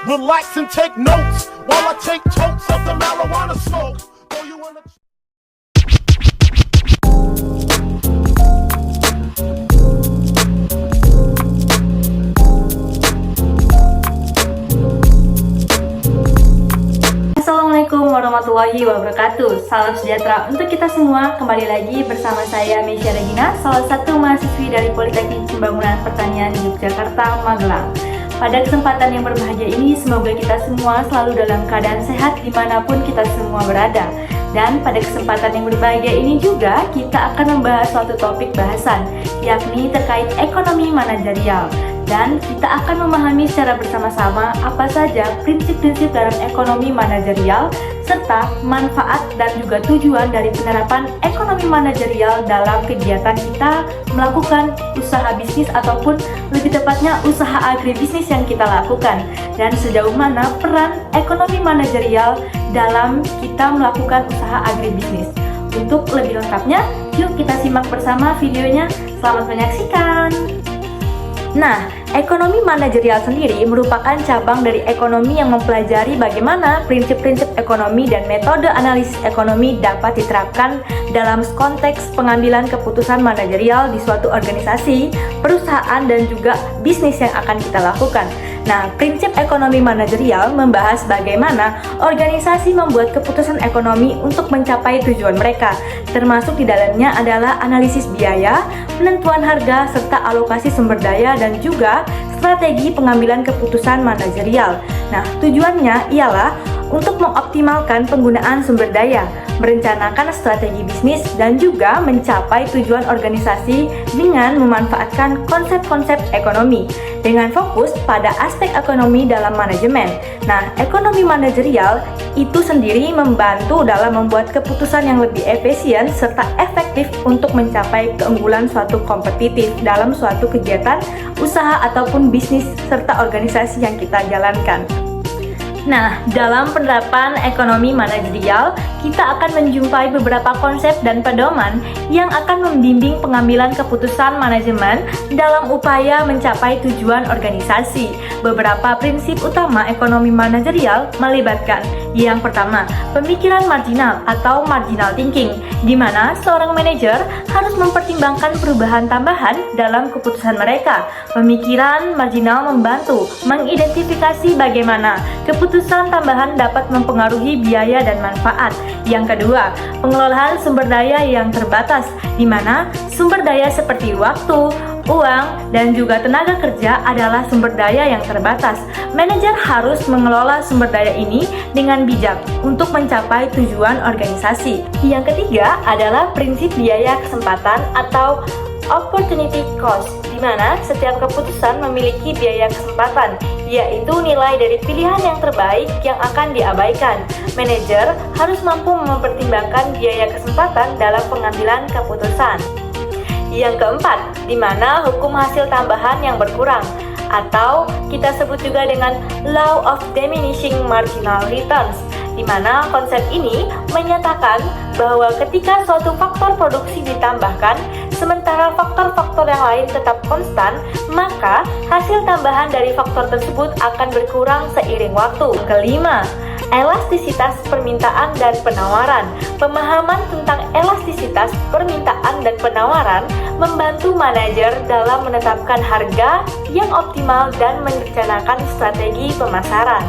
Relax and take notes while I take totes of the marijuana smoke. Throw you in a Assalamualaikum warahmatullahi wabarakatuh. Salam sejahtera untuk kita semua. Kembali lagi bersama saya Meisya Regina, salah satu mahasiswi dari Politeknik Pembangunan Pertanian Yogyakarta, Magelang. Pada kesempatan yang berbahagia ini, semoga kita semua selalu dalam keadaan sehat dimanapun kita semua berada. Dan pada kesempatan yang berbahagia ini juga, kita akan membahas suatu topik bahasan, yakni terkait ekonomi manajerial. Dan kita akan memahami secara bersama-sama apa saja prinsip-prinsip dalam ekonomi manajerial, serta manfaat dan juga tujuan dari penerapan ekonomi manajerial dalam kegiatan kita melakukan usaha bisnis ataupun lebih tepatnya usaha agribisnis yang kita lakukan, dan sejauh mana peran ekonomi manajerial dalam kita melakukan usaha agribisnis. Untuk lebih lengkapnya, yuk kita simak bersama videonya. Selamat menyaksikan. Nah, ekonomi manajerial sendiri merupakan cabang dari ekonomi yang mempelajari bagaimana prinsip-prinsip ekonomi dan metode analisis ekonomi dapat diterapkan dalam konteks pengambilan keputusan manajerial di suatu organisasi, perusahaan, dan juga bisnis yang akan kita lakukan. Nah, prinsip ekonomi manajerial membahas bagaimana organisasi membuat keputusan ekonomi untuk mencapai tujuan mereka, termasuk di dalamnya adalah analisis biaya, penentuan harga, serta alokasi sumber daya, dan juga strategi pengambilan keputusan manajerial. Nah, tujuannya ialah untuk mengoptimalkan penggunaan sumber daya, merencanakan strategi bisnis, dan juga mencapai tujuan organisasi dengan memanfaatkan konsep-konsep ekonomi dengan fokus pada aspek ekonomi dalam manajemen. Nah, ekonomi manajerial itu sendiri membantu dalam membuat keputusan yang lebih efisien serta efektif untuk mencapai keunggulan suatu kompetitif dalam suatu kegiatan usaha ataupun bisnis serta organisasi yang kita jalankan. Nah, dalam penerapan ekonomi manajerial, kita akan menjumpai beberapa konsep dan pedoman yang akan membimbing pengambilan keputusan manajemen dalam upaya mencapai tujuan organisasi. Beberapa prinsip utama ekonomi manajerial melibatkan: yang pertama, pemikiran marginal atau marginal thinking, di mana seorang manajer harus mempertimbangkan perubahan tambahan dalam keputusan mereka. Pemikiran marginal membantu mengidentifikasi bagaimana keputusan tambahan dapat mempengaruhi biaya dan manfaat. Yang kedua, pengelolaan sumber daya yang terbatas, di mana sumber daya seperti waktu, uang, dan juga tenaga kerja adalah sumber daya yang terbatas. Manajer harus mengelola sumber daya ini dengan bijak untuk mencapai tujuan organisasi. Yang ketiga adalah prinsip biaya kesempatan atau opportunity cost, di mana setiap keputusan memiliki biaya kesempatan, yaitu nilai dari pilihan yang terbaik yang akan diabaikan. Manajer harus mampu mempertimbangkan biaya kesempatan dalam pengambilan keputusan. Yang keempat, di mana hukum hasil tambahan yang berkurang, atau kita sebut juga dengan Law of Diminishing Marginal Returns, di mana konsep ini menyatakan bahwa ketika suatu faktor produksi ditambahkan, sementara faktor-faktor yang lain tetap konstan, maka hasil tambahan dari faktor tersebut akan berkurang seiring waktu. Kelima, elastisitas permintaan dan penawaran. Pemahaman tentang elastisitas permintaan dan penawaran membantu manajer dalam menetapkan harga yang optimal dan merencanakan strategi pemasaran.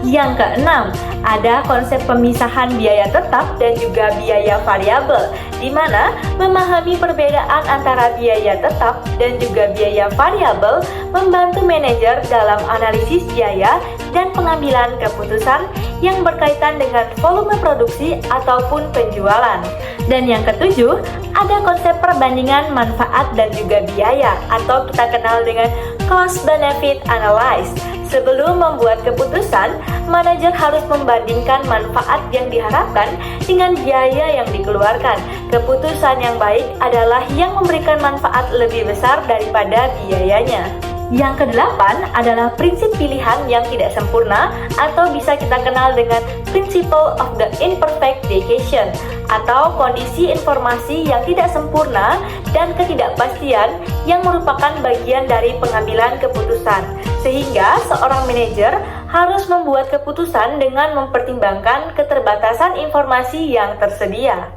Yang keenam, ada konsep pemisahan biaya tetap dan juga biaya variabel, di mana memahami perbedaan antara biaya tetap dan juga biaya variabel membantu manajer dalam analisis biaya dan pengambilan keputusan yang berkaitan dengan volume produksi ataupun penjualan. Dan yang ketujuh, ada konsep perbandingan manfaat dan juga biaya, atau kita kenal dengan cost benefit analysis. Sebelum membuat keputusan, manajer harus membandingkan manfaat yang diharapkan dengan biaya yang dikeluarkan. Keputusan yang baik adalah yang memberikan manfaat lebih besar daripada biayanya. Yang kedelapan adalah prinsip pilihan yang tidak sempurna, atau bisa kita kenal dengan Principle of the Imperfect Decision, atau kondisi informasi yang tidak sempurna dan ketidakpastian yang merupakan bagian dari pengambilan keputusan. Sehingga seorang manajer harus membuat keputusan dengan mempertimbangkan keterbatasan informasi yang tersedia.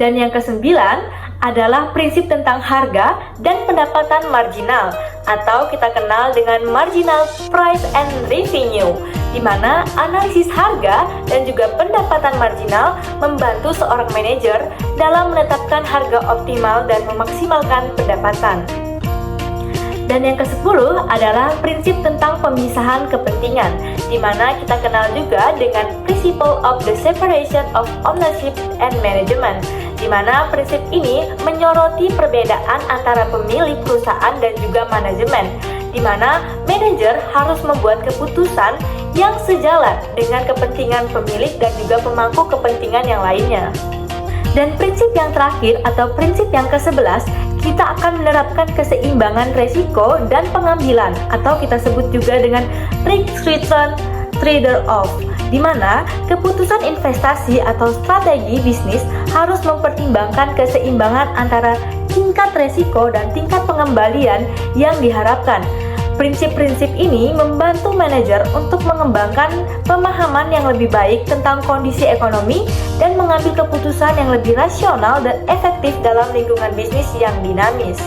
Dan yang kesembilan adalah prinsip tentang harga dan pendapatan marginal atau kita kenal dengan marginal price and revenue, di mana analisis harga dan juga pendapatan marginal membantu seorang manajer dalam menetapkan harga optimal dan memaksimalkan pendapatan. Dan yang ke-10 adalah prinsip tentang pemisahan kepentingan, di mana kita kenal juga dengan Principle of the Separation of Ownership and Management, di mana prinsip ini menyoroti perbedaan antara pemilik perusahaan dan juga manajemen, di mana manajer harus membuat keputusan yang sejalan dengan kepentingan pemilik dan juga pemangku kepentingan yang lainnya. Dan prinsip yang terakhir atau prinsip yang ke-11, kita akan menerapkan keseimbangan resiko dan pengambilan atau kita sebut juga dengan risk-return trade-off, di mana keputusan investasi atau strategi bisnis harus mempertimbangkan keseimbangan antara tingkat resiko dan tingkat pengembalian yang diharapkan. Prinsip-prinsip ini membantu manajer untuk mengembangkan pemahaman yang lebih baik tentang kondisi ekonomi dan mengambil keputusan yang lebih rasional dan efektif dalam lingkungan bisnis yang dinamis.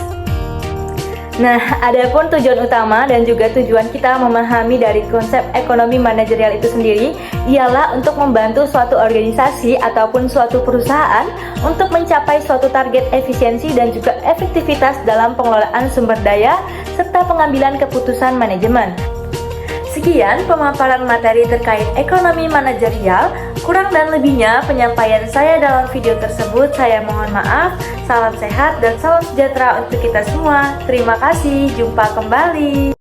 Nah, adapun tujuan utama dan juga tujuan kita memahami dari konsep ekonomi manajerial itu sendiri ialah untuk membantu suatu organisasi ataupun suatu perusahaan untuk mencapai suatu target efisiensi dan juga efektivitas dalam pengelolaan sumber daya serta pengambilan keputusan manajemen. Sekian pemaparan materi terkait ekonomi manajerial. Kurang dan lebihnya penyampaian saya dalam video tersebut saya mohon maaf. Salam sehat dan salam sejahtera untuk kita semua. Terima kasih, jumpa kembali.